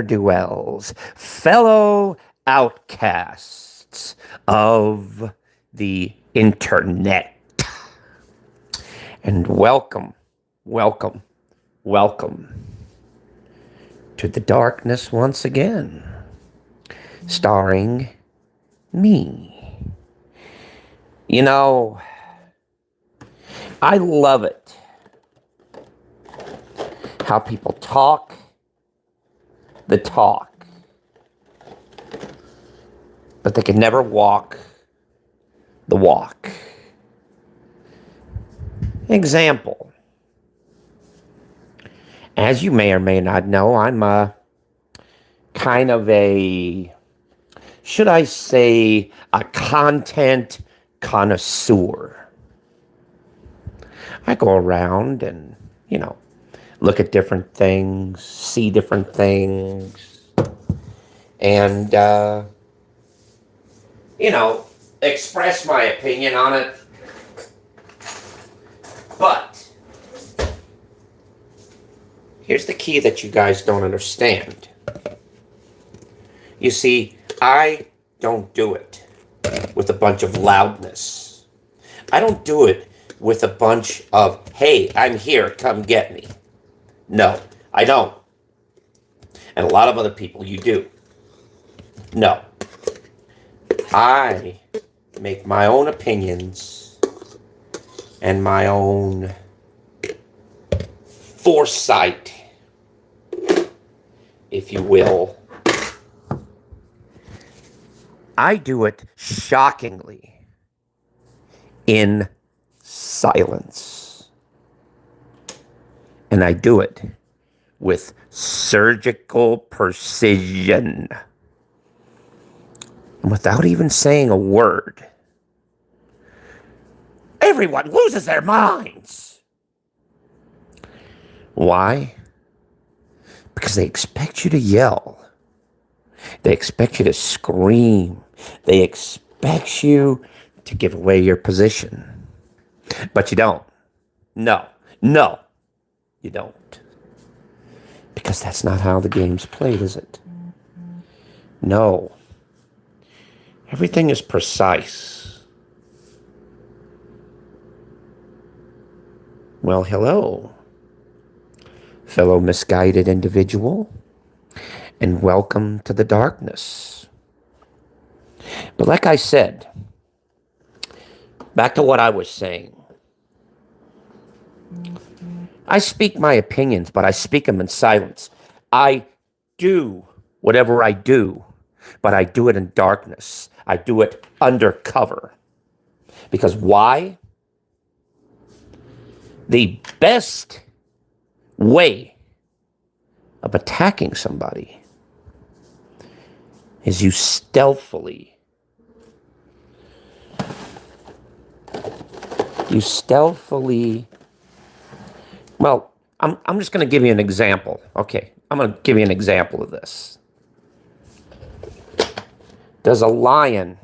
dwells, fellow outcasts of the internet. And welcome, welcome to the darkness once again, starring me. You know, I love it how people talk the talk, but they can never walk the walk. Example. As you may or may not know, I'm a kind of should I say, a content connoisseur. I go around and, look at different things, see different things, and, express my opinion on it. But here's the key that you guys don't understand. You see, I don't do it with a bunch of loudness. I don't do it with a bunch of, hey, I'm here, come get me. No, I don't. And a lot of other people, you do. No. I make my own opinions and my own foresight, if you will. I do it shockingly in silence. And I do it with surgical precision. And without even saying a word. Everyone loses their minds. Why? Because they expect you to yell. They expect you to scream. They expect you to give away your position. But you don't. No, you don't. Because that's not how the game's played, is it? No. Everything is precise. Well, hello, fellow misguided individual, and welcome to the darkness. But like I said, back to what I was saying. I speak my opinions, but I speak them in silence. I do whatever I do, but I do it in darkness. I do it undercover. Because why? The best way of attacking somebody is you stealthily. Well, I'm just going to give you an example. Okay, I'm going to give you an example of this. Does a lion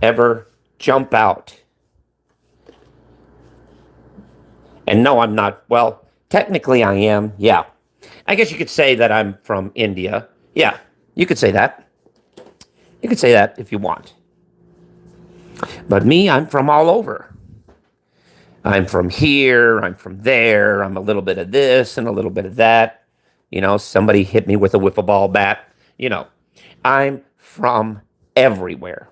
ever jump out? And no, I'm not. Well, technically I am. Yeah. I guess you could say that I'm from India. Yeah, you could say that. You could say that if you want. But me, I'm from all over. I'm from here, I'm from there, I'm a little bit of this and a little bit of that. Somebody hit me with a wiffle ball bat. I'm from everywhere.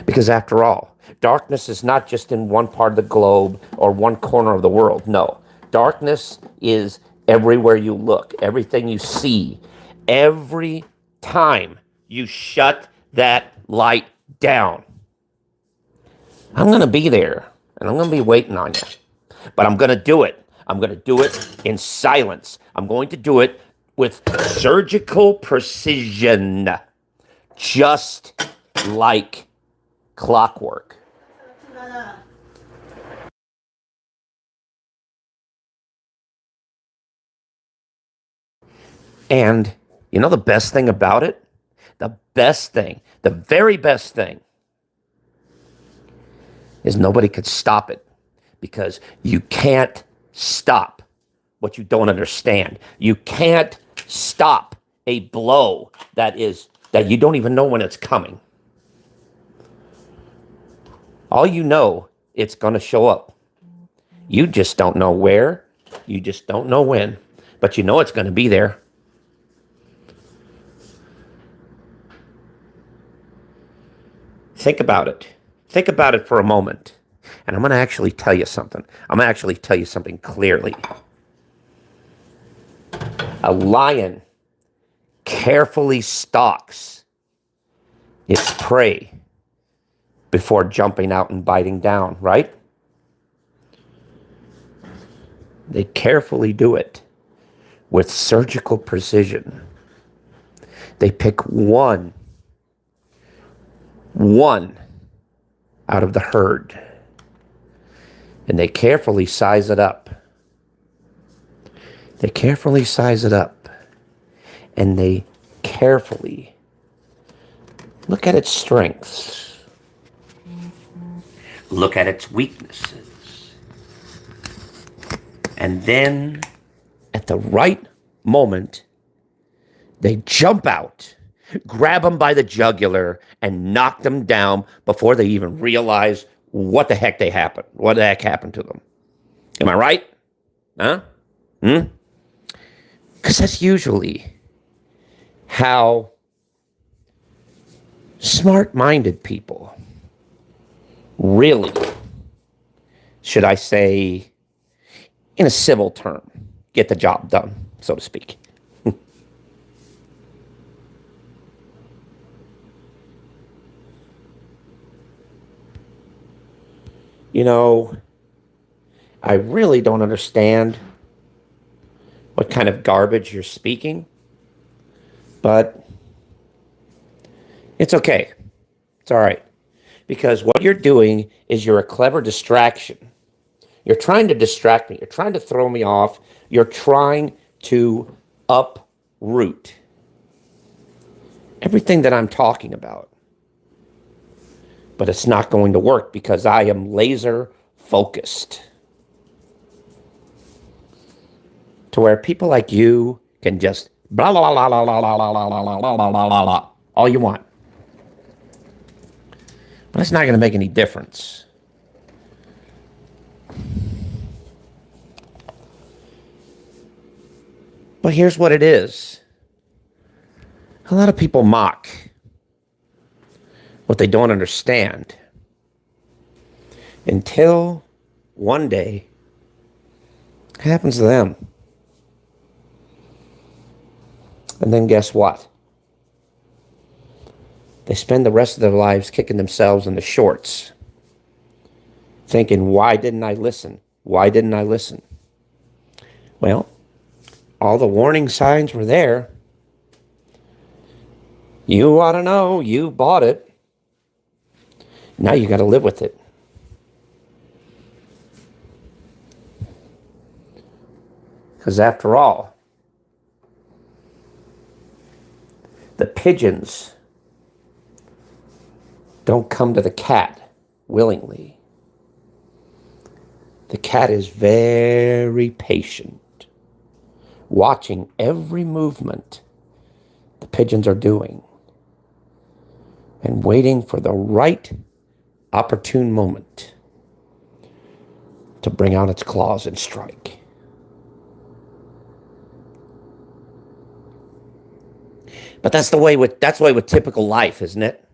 Because after all, darkness is not just in one part of the globe or one corner of the world. No, darkness is everywhere you look, everything you see. Every time you shut that light down, I'm going to be there. And I'm going to be waiting on you. But I'm going to do it. I'm going to do it in silence. I'm going to do it with surgical precision. Just like clockwork. And the best thing about it? The best thing, the very best thing, is nobody could stop it, because you can't stop what you don't understand. You can't stop a blow that you don't even know when it's coming. All you know, it's going to show up. You just don't know where. You just don't know when. But you know it's going to be there. Think about it. Think about it for a moment. And I'm going to actually tell you something. I'm going to actually tell you something clearly. A lion carefully stalks its prey before jumping out and biting down, right? They carefully do it with surgical precision. They pick one out of the herd, and they carefully size it up. They carefully size it up, and they carefully look at its strengths. Look at its weaknesses. And then, at the right moment, they jump out, grab them by the jugular, and knock them down before they even realize what the heck happened to them. Am I right? Huh? Because that's usually how smart-minded people really, should I say, in a civil term, get the job done, so to speak. You know, I really don't understand what kind of garbage you're speaking, but it's okay. It's all right. Because what you're doing is you're a clever distraction. You're trying to distract me. You're trying to throw me off. You're trying to uproot everything that I'm talking about. But it's not going to work because I am laser focused. To where people like you can just blah, blah, blah, blah, blah, blah, blah, blah, blah, blah, blah, blah, blah, all you want. But it's not going to make any difference. But here's what it is. A lot of people mock what they don't understand until one day it happens to them. And then guess what? They spend the rest of their lives kicking themselves in the shorts, thinking, why didn't I listen? Why didn't I listen? Well, all the warning signs were there. You ought to know, you bought it. Now you got to live with it. Because after all, the pigeons don't come to the cat willingly. The cat is very patient, watching every movement the pigeons are doing and waiting for the right opportune moment to bring out its claws and strike. But that's the way with typical life, isn't it?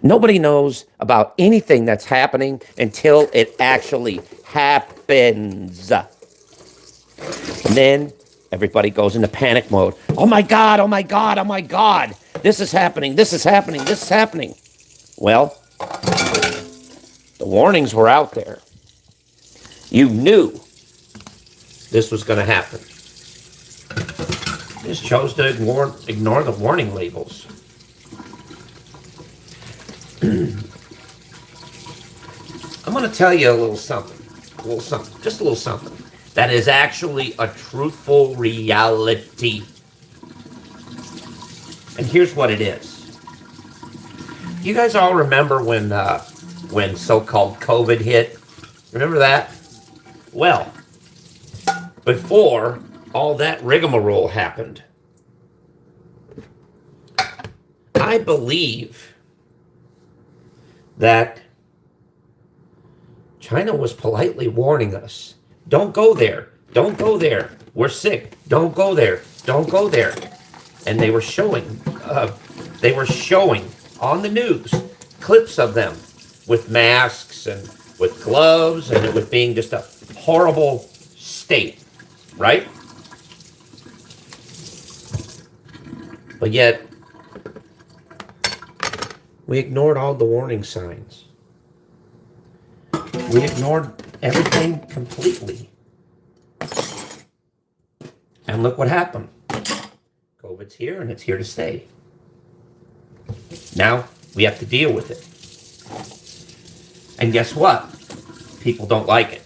Nobody knows about anything that's happening until it actually happens. And then everybody goes into panic mode. Oh my God, oh my God, oh my God. This is happening, this is happening, this is happening. Well, the warnings were out there. You knew this was going to happen. You just chose to ignore the warning labels. I'm going to tell you a little something, just a little something that is actually a truthful reality. And here's what it is. You guys all remember when so-called COVID hit? Remember that? Well, before all that rigmarole happened. I believe that China was politely warning us, don't go there, don't go there, we're sick, don't go there, don't go there. And they were showing on the news clips of them with masks and with gloves, and it was being just a horrible state, right? But yet, we ignored all the warning signs. We ignored everything completely. And look what happened. COVID's here, and it's here to stay. Now, we have to deal with it. And guess what? People don't like it.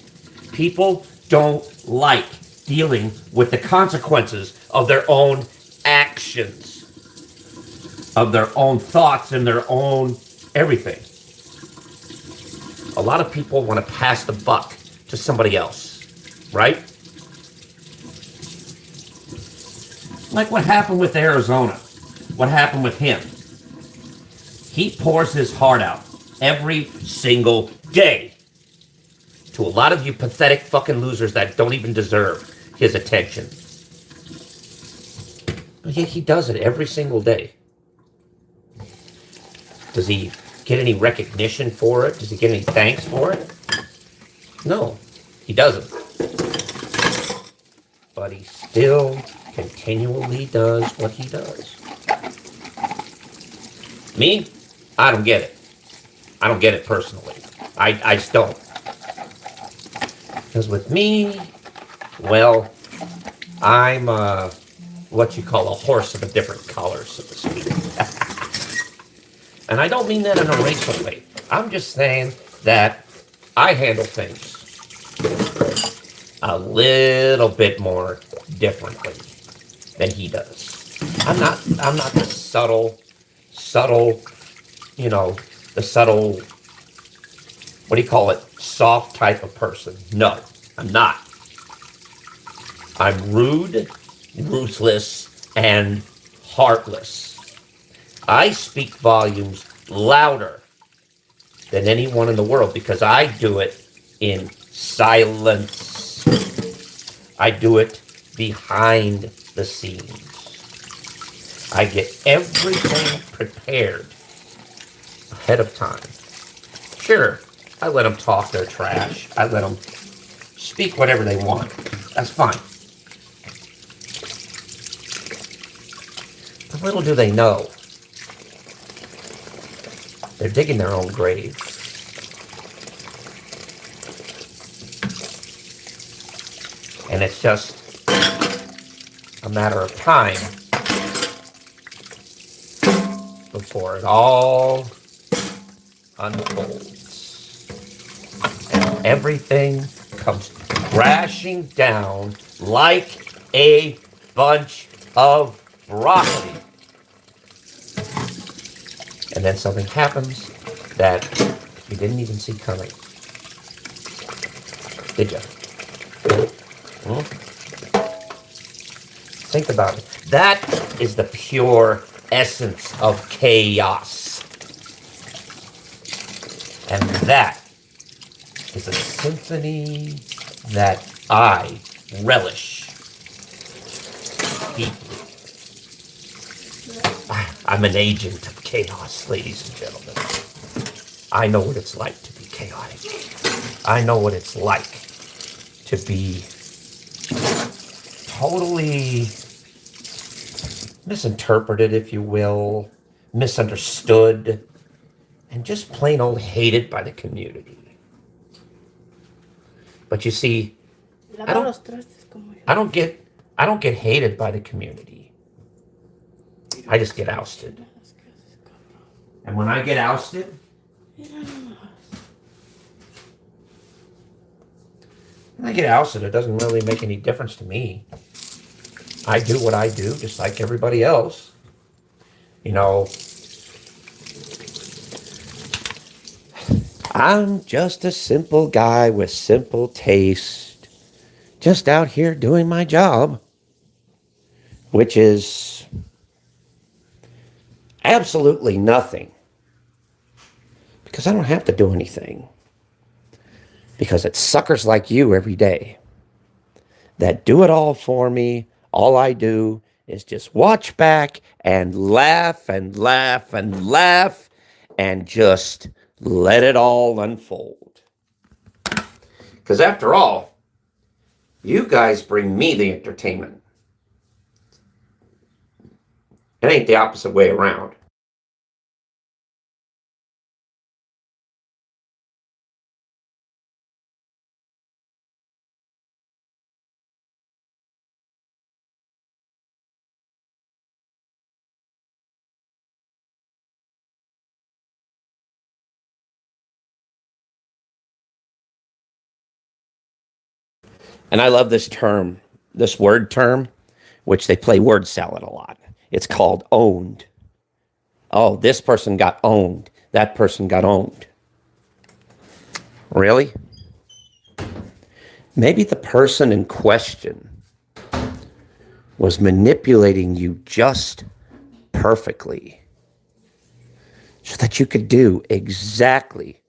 People don't like dealing with the consequences of their own actions, of their own thoughts and their own everything. A lot of people want to pass the buck to somebody else, right? Like what happened with Arizona. What happened with him? He pours his heart out every single day to a lot of you pathetic fucking losers that don't even deserve his attention. But yet he does it every single day. Does he get any recognition for it? Does he get any thanks for it? No, he doesn't. But he still continually does what he does. Me? I don't get it. I don't get it personally. I just don't. Because with me, well, I'm what you call a horse of a different color, so to speak. And I don't mean that in a racial way. I'm just saying that I handle things a little bit more differently than he does. I'm not the subtle, the subtle, what do you call it, soft type of person. No, I'm not. I'm rude, ruthless, and heartless. I speak volumes louder than anyone in the world because I do it in silence. I do it behind the scenes. I get everything prepared ahead of time. Sure, I let them talk their trash. I let them speak whatever they want. That's fine. But little do they know, they're digging their own grave. And it's just a matter of time before it all unfolds. And everything comes crashing down like a bunch of broccoli. And then something happens that you didn't even see coming. Did you? Think about it. That is the pure essence of chaos. And that is a symphony that I relish deeply. I'm an agent of chaos, ladies and gentlemen. I know what it's like to be chaotic. I know what it's like to be totally misinterpreted, if you will, misunderstood, and just plain old hated by the community. But you see, I don't get hated by the community. I just get ousted. And when I get ousted, it doesn't really make any difference to me. I do what I do, just like everybody else. You know, I'm just a simple guy with simple taste, Just out here doing my job, which is absolutely nothing. Because I don't have to do anything. Because it's suckers like you every day that do it all for me. All I do is just watch back and laugh and laugh and laugh and just let it all unfold. Because after all, you guys bring me the entertainment. It ain't the opposite way around. And I love this term, this word term, which they play word salad a lot. It's called owned. Oh, this person got owned. That person got owned. Really? Maybe the person in question was manipulating you just perfectly so that you could do exactly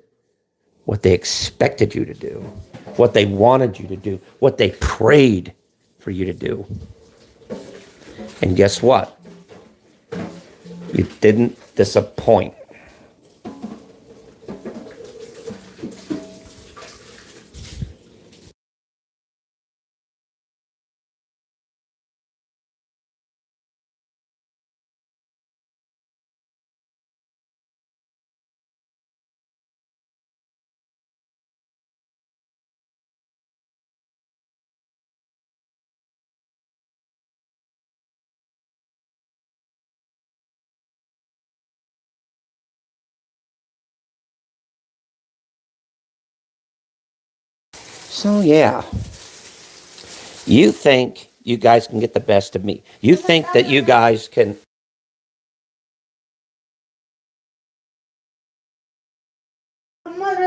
what they expected you to do, what they wanted you to do, what they prayed for you to do. And guess what? You didn't disappoint. So, yeah, you think you guys can get the best of me. You think that you guys can,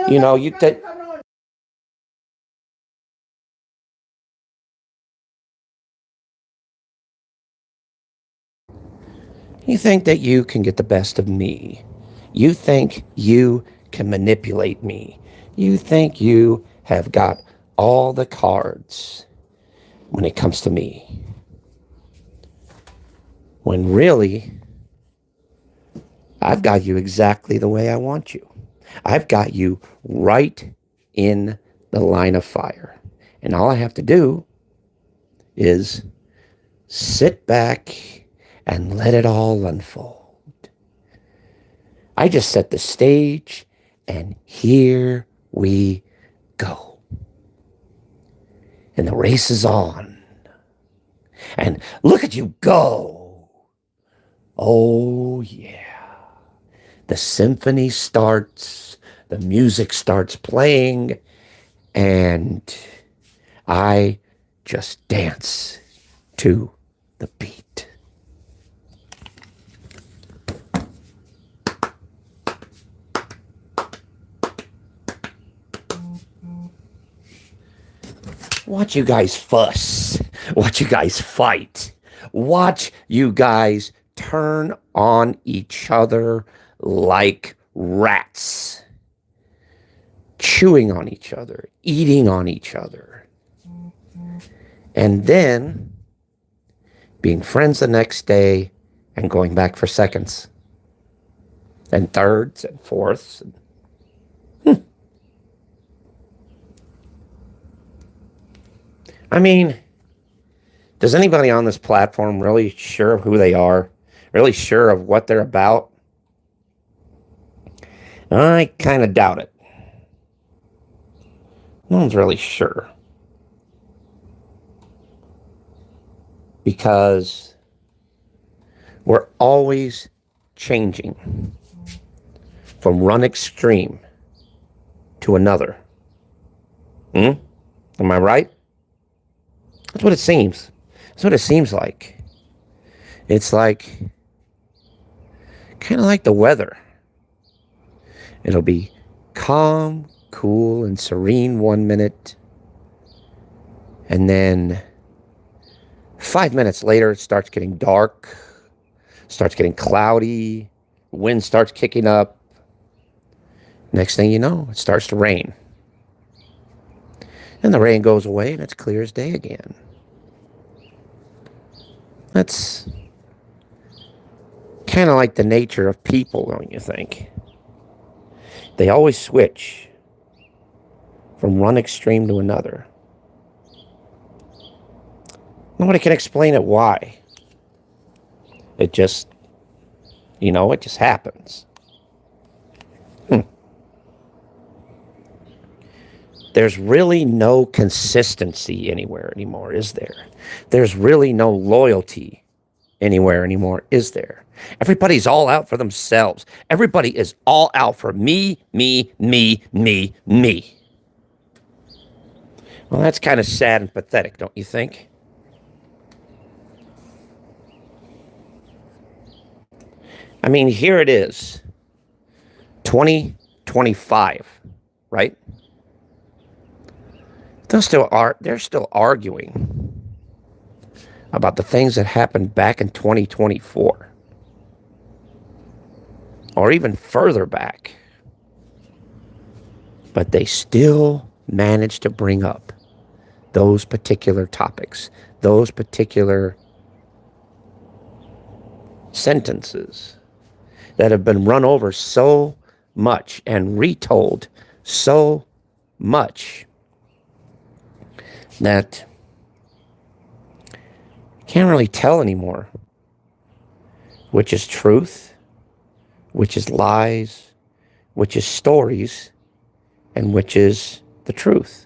you know, you think. You think that you can get the best of me. You think you can manipulate me. You think you have got all the cards when it comes to me. When really, I've got you exactly the way I want you. I've got you right in the line of fire. And all I have to do is sit back and let it all unfold. I just set the stage, and here we go. And the race is on. And look at you go. Oh, yeah. The symphony starts, the music starts playing, and I just dance to the beat. Watch you guys fuss. Watch you guys fight. Watch you guys turn on each other like rats. Chewing on each other, eating on each other. And then being friends the next day and going back for seconds and thirds and fourths. I mean, does anybody on this platform really sure of who they are? Really sure of what they're about? I kind of doubt it. No one's really sure. Because we're always changing from one extreme to another. Am I right? That's what it seems. That's what it seems like. It's like, kind of like the weather. It'll be calm, cool, and serene 1 minute. And then 5 minutes later, it starts getting dark, starts getting cloudy, wind starts kicking up. Next thing you know, it starts to rain. And the rain goes away and it's clear as day again. That's kind of like the nature of people, don't you think? They always switch from one extreme to another. Nobody can explain it why. It just, it just happens. There's really no consistency anywhere anymore, is there? There's really no loyalty anywhere anymore, is there? Everybody's all out for themselves. Everybody is all out for me, me, me, me, me. Well, that's kind of sad and pathetic, don't you think? I mean, here it is, 2025, right? They're still arguing about the things that happened back in 2024 or even further back. But they still manage to bring up those particular topics, those particular sentences that have been run over so much and retold so much that can't really tell anymore which is truth, which is lies, which is stories, and which is the truth.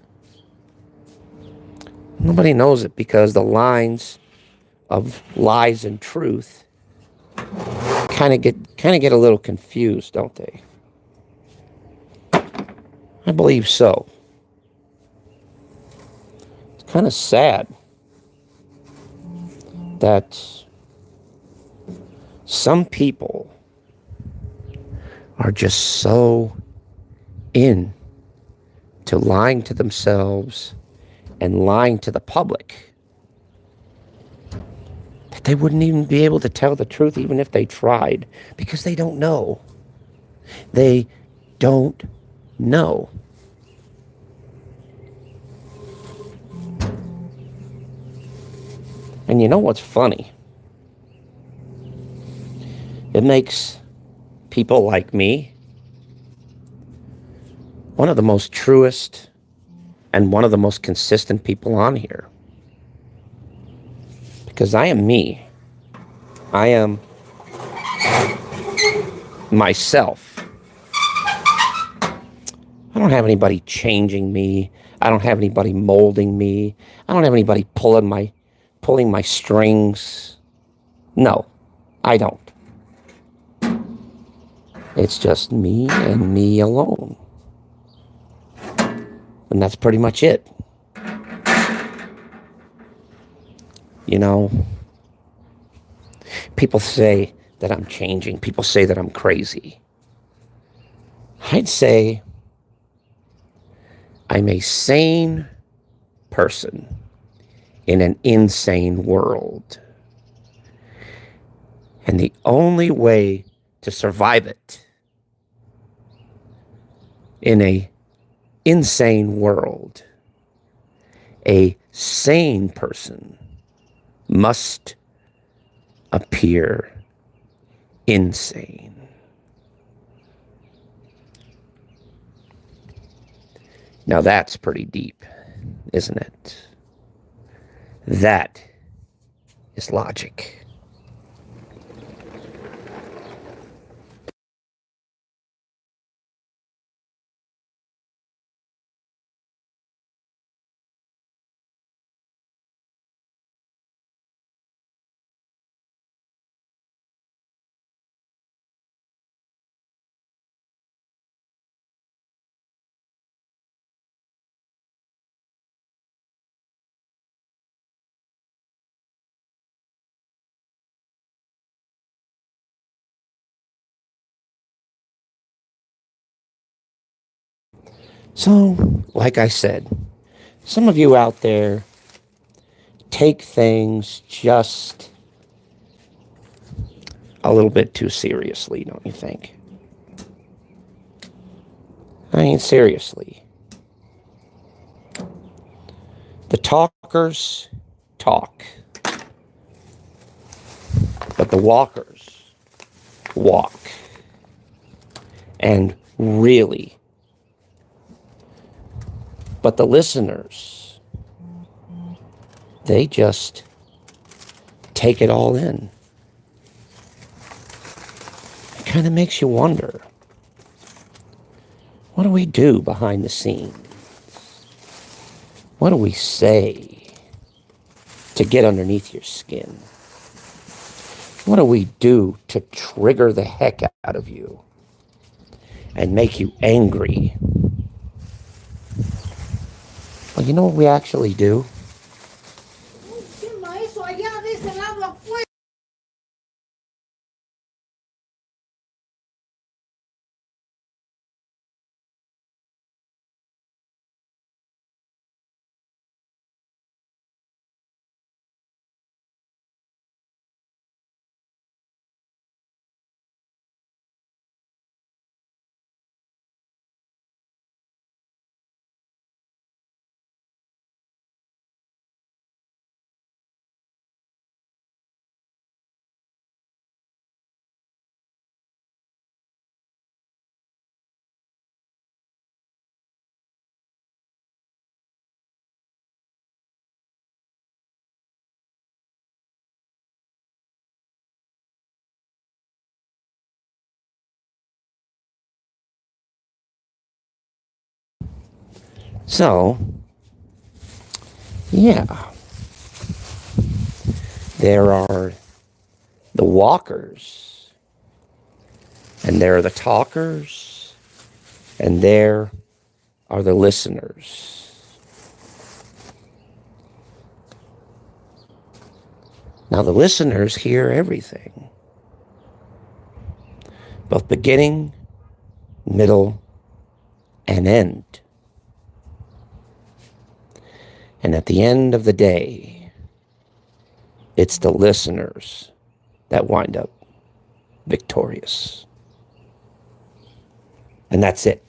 Nobody knows it because the lines of lies and truth kind of get a little confused, don't they? I believe so. It's kind of sad that some people are just so in to lying to themselves and lying to the public that they wouldn't even be able to tell the truth even if they tried, because they don't know. They don't know. And you know what's funny? It makes people like me one of the most truest and one of the most consistent people on here. Because I am me. I am myself. I don't have anybody changing me. I don't have anybody molding me. I don't have anybody pulling my strings. No, I don't. It's just me and me alone. And that's pretty much it. You know, people say that I'm changing. People say that I'm crazy. I'd say I'm a sane person in an insane world. And the only way to survive it in a insane world, a sane person must appear insane. Now that's pretty deep, isn't it? That is logic. So, like I said, some of you out there take things just a little bit too seriously, don't you think? I mean, seriously. The talkers talk, but the walkers walk. And really, but the listeners, they just take it all in. It kind of makes you wonder, what do we do behind the scenes? What do we say to get underneath your skin? What do we do to trigger the heck out of you and make you angry? Well, you know what we actually do? So, yeah, there are the walkers, and there are the talkers, and there are the listeners. Now, the listeners hear everything, both beginning, middle, and end. And at the end of the day, it's the listeners that wind up victorious. And that's it.